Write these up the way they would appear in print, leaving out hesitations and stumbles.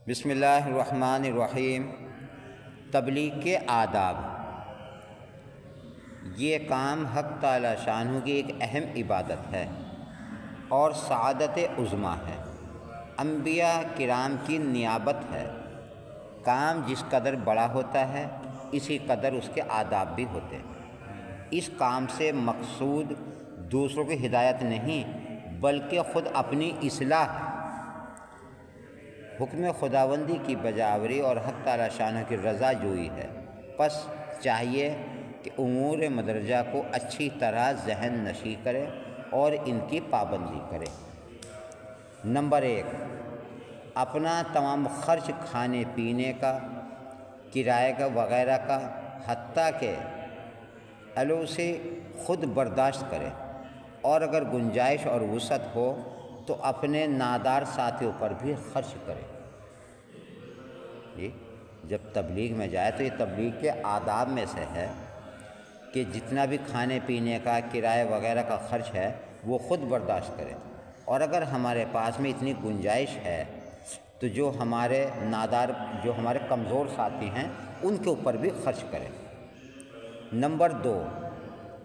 بسم اللہ الرحمن الرحیم۔ تبلیغ کے آداب۔ یہ کام حق تعالی شانہ کی ایک اہم عبادت ہے اور سعادت عظمیٰ ہے۔ انبیاء کرام کی نیابت ہے۔ کام جس قدر بڑا ہوتا ہے اسی قدر اس کے آداب بھی ہوتے ہیں۔ اس کام سے مقصود دوسروں کی ہدایت نہیں بلکہ خود اپنی اصلاح ہے۔ حکم خداوندی کی بجاوری اور حق تعالی شانہ کی رضا جوئی ہے۔ پس چاہیے کہ امور مدرجہ کو اچھی طرح ذہن نشی کرے اور ان کی پابندی کرے۔ نمبر 1، اپنا تمام خرچ کھانے پینے کا، کرائے کا وغیرہ کا حتیٰ کہ علو سے خود برداشت کرے، اور اگر گنجائش اور وسعت ہو تو اپنے نادار ساتھیوں پر بھی خرچ کرے۔ جب تبلیغ میں جائے تو یہ تبلیغ کے آداب میں سے ہے کہ جتنا بھی کھانے پینے کا، کرائے وغیرہ کا خرچ ہے وہ خود برداشت کرے، اور اگر ہمارے پاس میں اتنی گنجائش ہے تو جو ہمارے نادار، جو ہمارے کمزور ساتھی ہیں ان کے اوپر بھی خرچ کرے۔ نمبر 2،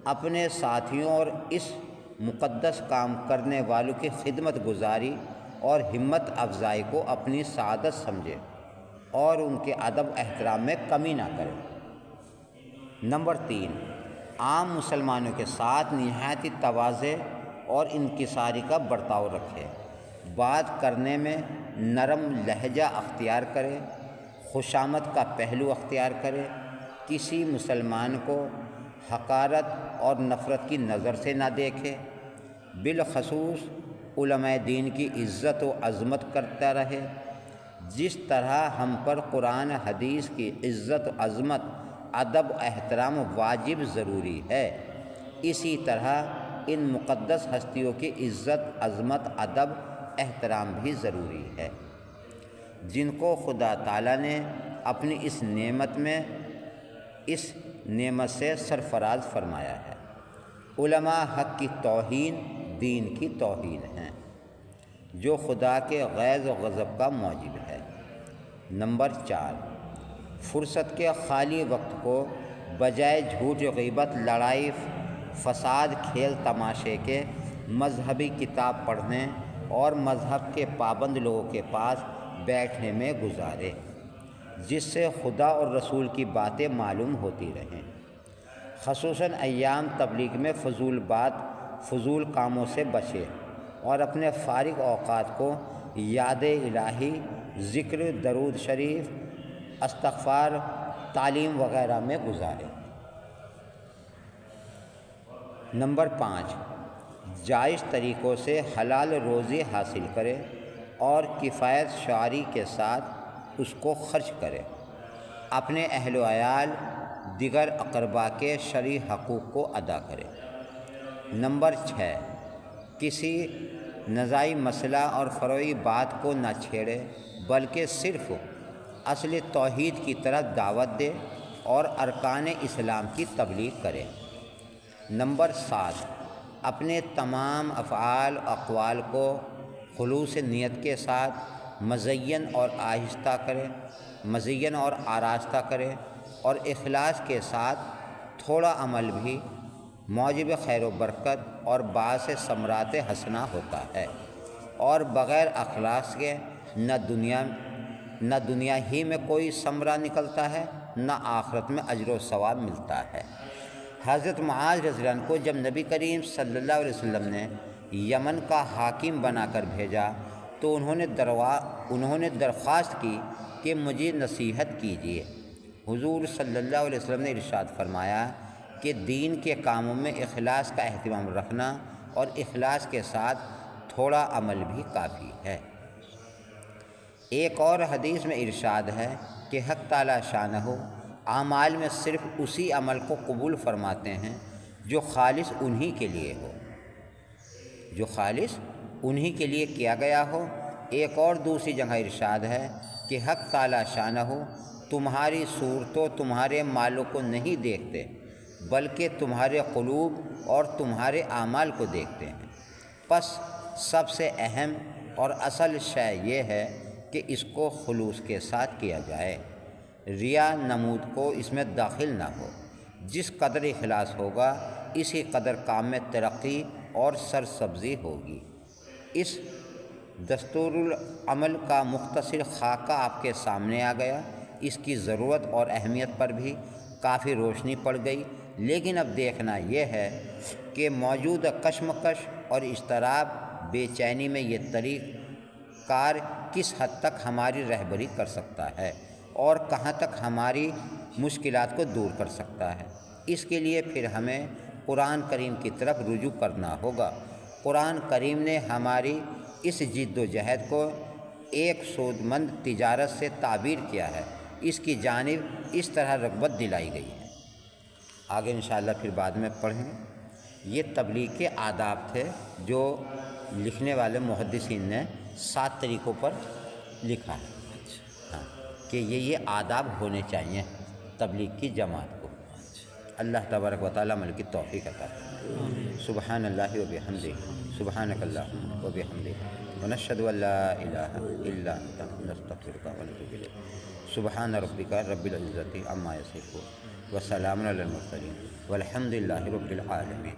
اپنے ساتھیوں اور اس مقدس کام کرنے والوں کی خدمت گزاری اور ہمت افزائی کو اپنی سعادت سمجھے اور ان کے ادب احترام میں کمی نہ کرے۔ نمبر 3، عام مسلمانوں کے ساتھ نہایت تواضع اور انکساری کا برتاؤ رکھے، بات کرنے میں نرم لہجہ اختیار کرے، خوشامد کا پہلو اختیار کرے، کسی مسلمان کو حقارت اور نفرت کی نظر سے نہ دیکھے، بالخصوص علماء دین کی عزت و عظمت کرتا رہے۔ جس طرح ہم پر قرآن حدیث کی عزت و عظمت، ادب و احترام واجب ضروری ہے، اسی طرح ان مقدس ہستیوں کی عزت، عظمت، ادب، احترام بھی ضروری ہے جن کو خدا تعالیٰ نے اپنی اس نعمت سے سرفراز فرمایا ہے۔ علماء حق کی توہین دین کی توہین ہیں، جو خدا کے غیظ و غضب کا موجب ہے۔ نمبر 4، فرصت کے خالی وقت کو بجائے جھوٹ، غیبت، لڑائی، فساد، کھیل تماشے کے مذہبی کتاب پڑھنے اور مذہب کے پابند لوگوں کے پاس بیٹھنے میں گزارے، جس سے خدا اور رسول کی باتیں معلوم ہوتی رہیں۔ خصوصاً ایام تبلیغ میں فضول بات، فضول کاموں سے بچے اور اپنے فارغ اوقات کو یاد الہی، ذکر، درود شریف، استغفار، تعلیم وغیرہ میں گزارے۔ نمبر 5، جائز طریقوں سے حلال روزی حاصل کرے اور کفایت شعاری کے ساتھ اس کو خرچ کرے۔ اپنے اہل و عیال، دیگر اقربا کے شرعی حقوق کو ادا کرے۔ نمبر 6، کسی نزاعی مسئلہ اور فروعی بات کو نہ چھیڑے بلکہ صرف اصل توحید کی طرف دعوت دے اور ارکان اسلام کی تبلیغ کرے۔ نمبر 7، اپنے تمام افعال و اقوال کو خلوص نیت کے ساتھ مزین اور آراستہ کرے اور اخلاص کے ساتھ تھوڑا عمل بھی موجب خیر و برکت اور باعث ثمرات حسنہ ہوتا ہے، اور بغیر اخلاص کے نہ دنیا ہی میں کوئی ثمرہ نکلتا ہے، نہ آخرت میں اجر و ثواب ملتا ہے۔ حضرت معاذ رضی اللہ عنہ کو جب نبی کریم صلی اللہ علیہ وسلم نے یمن کا حاکم بنا کر بھیجا تو انہوں نے درخواست کی کہ مجھے نصیحت کیجیے۔ حضور صلی اللہ علیہ وسلم نے ارشاد فرمایا کہ دین کے کاموں میں اخلاص کا اہتمام رکھنا اور اخلاص کے ساتھ تھوڑا عمل بھی کافی ہے۔ ایک اور حدیث میں ارشاد ہے کہ حق تعالی شانہ اعمال میں صرف اسی عمل کو قبول فرماتے ہیں جو خالص انہی کے لیے ہو، جو خالص انہی کے لیے کیا گیا ہو۔ ایک اور دوسری جگہ ارشاد ہے کہ حق تعالی شانہ تمہاری صورتوں، تمہارے مالوں کو نہیں دیکھتے بلکہ تمہارے قلوب اور تمہارے اعمال کو دیکھتے ہیں۔ پس سب سے اہم اور اصل شے یہ ہے کہ اس کو خلوص کے ساتھ کیا جائے، ریا نمود کو اس میں داخل نہ ہو۔ جس قدر اخلاص ہوگا اسی قدر کام میں ترقی اور سرسبزی ہوگی۔ اس دستور العمل کا مختصر خاکہ آپ کے سامنے آ گیا۔ اس کی ضرورت اور اہمیت پر بھی کافی روشنی پڑ گئی، لیکن اب دیکھنا یہ ہے کہ موجودہ کشمکش اور اضطراب بے چینی میں یہ طریق کار کس حد تک ہماری رہبری کر سکتا ہے اور کہاں تک ہماری مشکلات کو دور کر سکتا ہے۔ اس کے لیے پھر ہمیں قرآن کریم کی طرف رجوع کرنا ہوگا۔ قرآن کریم نے ہماری اس جد و جہد کو ایک سود مند تجارت سے تعبیر کیا ہے، اس کی جانب اس طرح رغبت دلائی گئی ہے۔ آگے انشاءاللہ پھر بعد میں پڑھیں۔ یہ تبلیغ کے آداب تھے جو لکھنے والے محدثین نے 7 طریقوں پر لکھا ہے، ہاں، کہ یہ آداب ہونے چاہیے تبلیغ کی جماعت کو۔ اللہ تبارک و تعالیٰ عمل کی توفیق عطا فرمائے۔ سبحان اللہ و بحمدہ، سبحانک اللہم و بحمدہ، ونشہد ان لا الہ الا انت، نستغفرک و نتوب الیک۔ سبحان ربک رب العزۃ عما یصفون وسلام علی المرسلین والحمد للہ رب العالمین۔